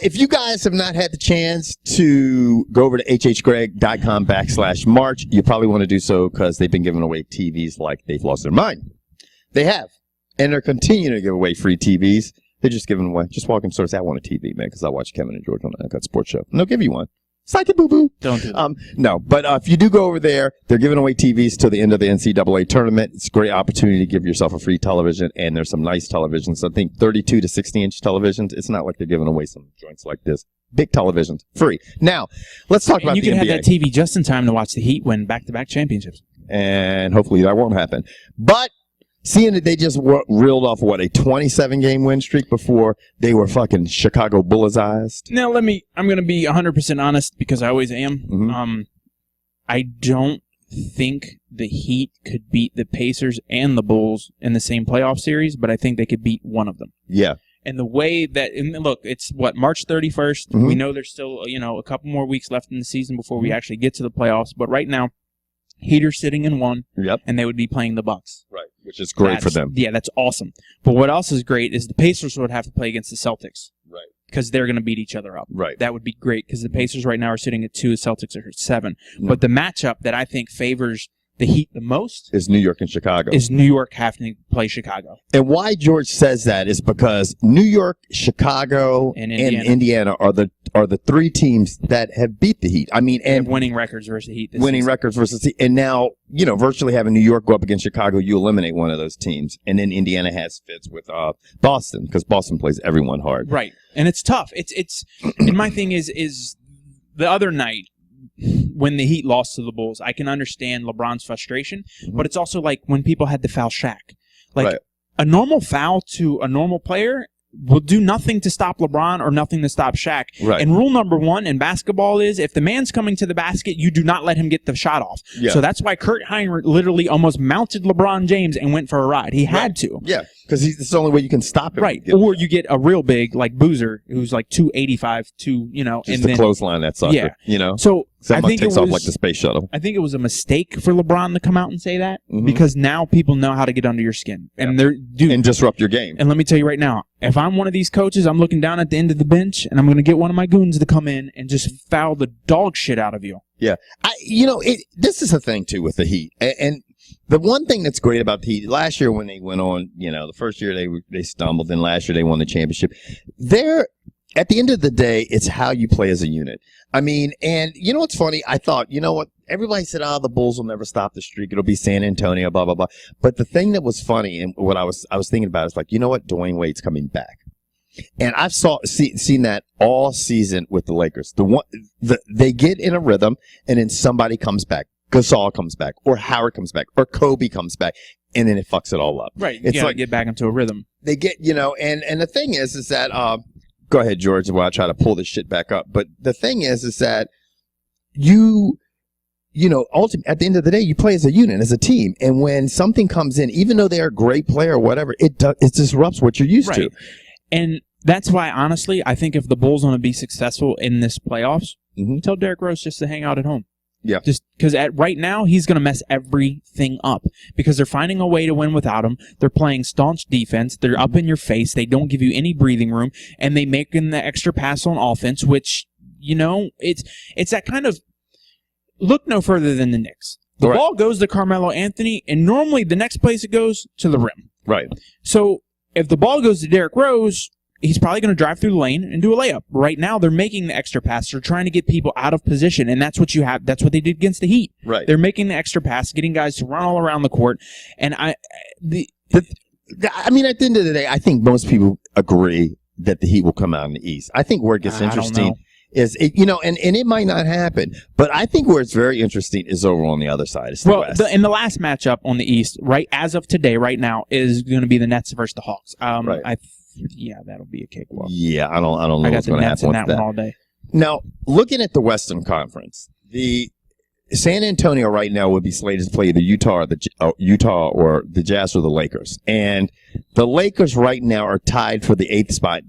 If you guys have not had the chance to go over to hhgreg.com/March, you probably want to do so because they've been giving away TVs like they've lost their mind. They have. And they're continuing to give away free TVs. They're just giving away. Just walk in stores. I want a TV, man, because I watch Kevin and George on the UnCut Sports Show. And they'll give you one. Psych it, boo-boo. Don't do that. No, but if you do go over there, they're giving away TVs till the end of the NCAA tournament. It's a great opportunity to give yourself a free television, and there's some nice televisions. I think 32 to 60-inch televisions. It's not like they're giving away some joints like this. Big televisions, free. Now, let's talk about the NBA. You can have that TV just in time to watch the Heat win back-to-back championships. And hopefully that won't happen. But seeing that they just reeled off, a 27-game win streak before they were fucking Chicago Bullseyes. Now, I'm going to be 100% honest because I always am. Mm-hmm. I don't think the Heat could beat the Pacers and the Bulls in the same playoff series, but I think they could beat one of them. Yeah. And the way that, look, it's March 31st. Mm-hmm. We know there's still, a couple more weeks left in the season before we actually get to the playoffs. But right now, Heat are sitting in one, and they would be playing the Bucks. Right, which is great for them. Yeah, that's awesome. But what else is great is the Pacers would have to play against the Celtics. Right. Because they're going to beat each other up. Right. That would be great because the Pacers right now are sitting at 2, the Celtics are at 7. Mm-hmm. But the matchup that I think favors the Heat the most is New York and Chicago. Is New York having to play Chicago. And why George says that is because New York, Chicago, and Indiana are the three teams that have beat the Heat. I mean, and winning records versus the Heat. Winning records versus the Heat. And now, virtually having New York go up against Chicago, you eliminate one of those teams. And then Indiana has fits with Boston because Boston plays everyone hard. Right. And it's tough. It's and my thing is the other night, when the Heat lost to the Bulls, I can understand LeBron's frustration, but it's also like when people had to foul Shaq. Like, a normal foul to a normal player will do nothing to stop LeBron or nothing to stop Shaq. Right. And rule number 1 in basketball is if the man's coming to the basket, you do not let him get the shot off. Yeah. So that's why Kurt Heinrich literally almost mounted LeBron James and went for a ride. He had to. Yeah, because it's the only way you can stop him. Right. Or you get a real big, like Boozer, who's like 285, just and the clothesline that sucker. Yeah. So I think takes off like the space shuttle. I think it was a mistake for LeBron to come out and say that because now people know how to get under your skin and and disrupt your game. And let me tell you right now, if I'm one of these coaches, I'm looking down at the end of the bench and I'm going to get one of my goons to come in and just foul the dog shit out of you. Yeah, this is a thing too with the Heat, and the one thing that's great about the Heat last year when they went on, the first year they stumbled, then last year they won the championship. At the end of the day, it's how you play as a unit. I mean, and what's funny? I thought, everybody said, the Bulls will never stop the streak. It'll be San Antonio, blah, blah, blah. But the thing that was funny and what I was thinking about is like, Dwayne Wade's coming back. And I've seen that all season with the Lakers. They get in a rhythm and then somebody comes back. Gasol comes back or Howard comes back or Kobe comes back. And then it fucks it all up. Right. It's like get back into a rhythm. They get, and the thing is that, go ahead, George, while I try to pull this shit back up. But the thing is that ultimately, at the end of the day, you play as a unit, as a team. And when something comes in, even though they're a great player or whatever, it disrupts what you're used to. And that's why, honestly, I think if the Bulls want to be successful in this playoffs, tell Derrick Rose just to hang out at home. Yeah. Just because right now he's going to mess everything up because they're finding a way to win without him. They're playing staunch defense. They're up in your face. They don't give you any breathing room, and they make in the extra pass on offense, which it's that kind of look no further than the Knicks. The ball goes to Carmelo Anthony, and normally the next place it goes to the rim. Right. So if the ball goes to Derrick Rose, he's probably going to drive through the lane and do a layup. Right now, they're making the extra pass. They're trying to get people out of position, and that's what you have. That's what they did against the Heat. Right. They're making the extra pass, getting guys to run all around the court. And at the end of the day, I think most people agree that the Heat will come out in the East. I think where it gets interesting is, and it might not happen, but I think where it's very interesting is over on the other side. It's the West. In the last matchup on the East, right as of today, right now, is going to be the Nets versus the Hawks. Right. That'll be a cakewalk. Yeah, I don't know what's going to happen with that. One all day. Now, looking at the Western Conference, the San Antonio right now would be slated to play either Utah or the Jazz or the Lakers. And the Lakers right now are tied for the 8th spot,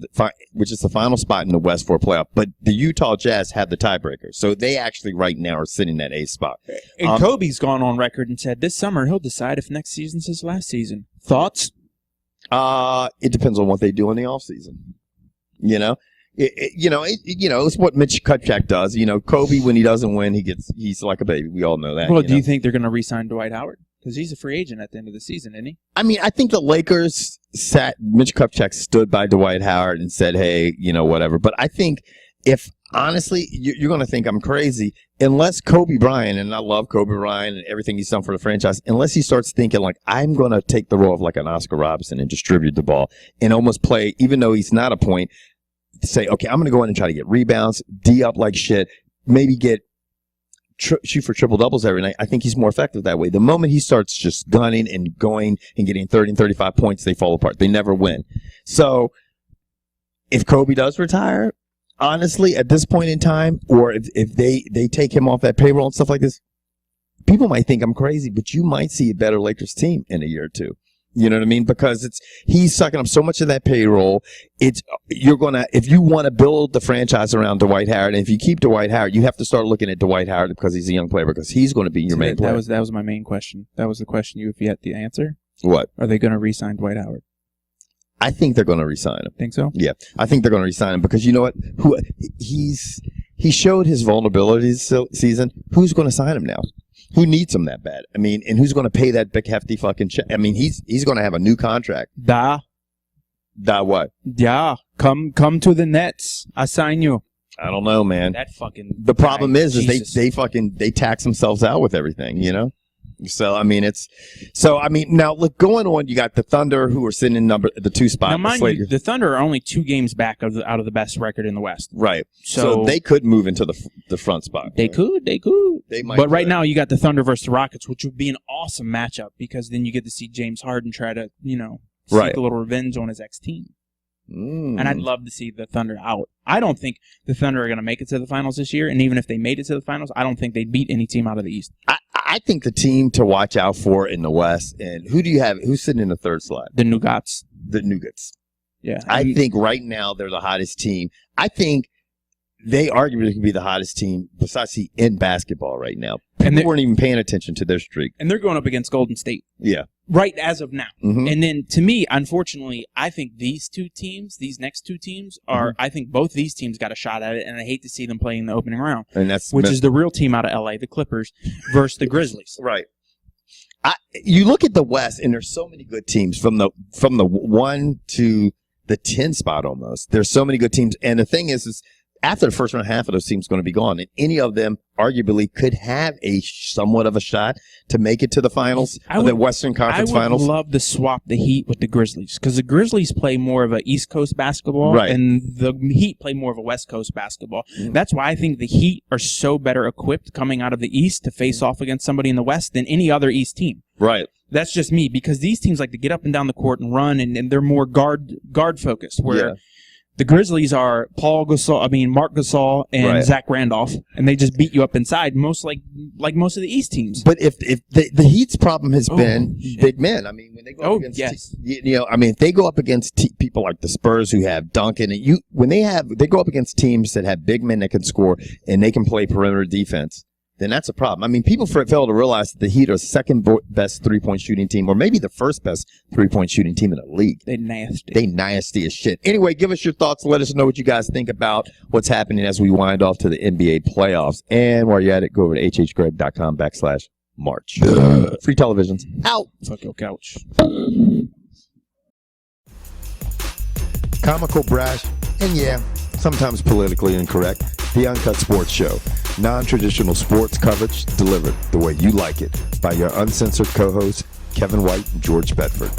which is the final spot in the West for a playoff. But the Utah Jazz have the tiebreaker. So they actually right now are sitting at 8th spot. And Kobe's gone on record and said this summer he'll decide if next season's his last season. Thoughts? It depends on what they do in the offseason. It's what Mitch Kupchak does. Kobe, when he doesn't win, he's like a baby. We all know that. Well, do you think they're going to re-sign Dwight Howard? Because he's a free agent at the end of the season, isn't he? I mean, I think the Lakers Mitch Kupchak stood by Dwight Howard and said, hey, whatever. But I think honestly, you're going to think I'm crazy, unless Kobe Bryant, and I love Kobe Bryant and everything he's done for the franchise, unless he starts thinking like, I'm going to take the role of like an Oscar Robertson and distribute the ball and almost play, even though he's not a point, say, okay, I'm going to go in and try to get rebounds, D up like shit, maybe shoot for triple doubles every night. I think he's more effective that way. The moment he starts just gunning and going and getting 30 and 35 points, they fall apart. They never win. So if Kobe does retire, honestly, at this point in time, or if they take him off that payroll and stuff like this, people might think I'm crazy, but you might see a better Lakers team in a year or two. You know what I mean? Because he's sucking up so much of that payroll. If you want to build the franchise around Dwight Howard, and if you keep Dwight Howard, you have to start looking at Dwight Howard because he's a young player, because he's going to be your main player. That was my main question. That was the question you have yet to answer. What? Are they going to re-sign Dwight Howard? I think they're going to re-sign him. Think so? Yeah, I think they're going to re-sign him because you know what? He showed his vulnerabilities this season. Who's going to sign him now? Who needs him that bad? I mean, and who's going to pay that big hefty fucking check? I mean, he's going to have a new contract. Da what? Yeah, come to the Nets. I sign you. I don't know, man. That fucking. The problem is they tax themselves out with everything, So now look, going on, you got the Thunder who are sitting in the 2 spot. Now, mind you, the Thunder are only 2 games back out of the best record in the West. Right. So they could move into the front spot. They could. They might. But right now, you got the Thunder versus the Rockets, which would be an awesome matchup because then you get to see James Harden try to, seek a little revenge on his ex-team. And I'd love to see the Thunder out. I don't think the Thunder are going to make it to the finals this year, and even if they made it to the finals, I don't think they'd beat any team out of the East. I think the team to watch out for in the West, and who do you have? Who's sitting in the 3rd slot? The Nuggets. The Nuggets. Yeah. I think right now they're the hottest team. I think they arguably could be the hottest team besides in basketball right now. People weren't even paying attention to their streak. And they're going up against Golden State. Yeah. Right as of now. Mm-hmm. And then, to me, unfortunately, I think these next two teams are, I think both these teams got a shot at it, and I hate to see them playing the opening round. And which is the real team out of LA, the Clippers, versus the Grizzlies. Right. You look at the West, and there's so many good teams from the 1 to the 10 spot almost. There's so many good teams. And the thing is after the first round, half of those teams going to be gone, and any of them arguably could have a somewhat of a shot to make it to the finals, the Western Conference Finals. I would love to swap the Heat with the Grizzlies because the Grizzlies play more of a East Coast basketball, right, and the Heat play more of a West Coast basketball. That's why I think the Heat are so better equipped coming out of the East to face off against somebody in the West than any other East team. Right. That's just me, because these teams like to get up and down the court and run, and they're more guard focused. Where the Grizzlies are Mark Gasol and Zach Randolph, and they just beat you up inside, most like most of the East teams. But if the Heat's problem has been big men, I mean, when they go up against if they go up against people like the Spurs who have Duncan, and they go up against teams that have big men that can score and they can play perimeter defense, then that's a problem. I mean, people fail to realize that the Heat are the second best three-point shooting team, or maybe the first best three-point shooting team in the league. They nasty. They nasty as shit. Anyway, give us your thoughts. Let us know what you guys think about what's happening as we wind off to the NBA playoffs. And while you're at it, go over to hhgreg.com/March. Free televisions. Out. Fuck your couch. Comical, brash, and sometimes politically incorrect. The UnCut Sports Show. Non-traditional sports coverage delivered the way you like it by your uncensored co-hosts, Kevin White and George Bedford.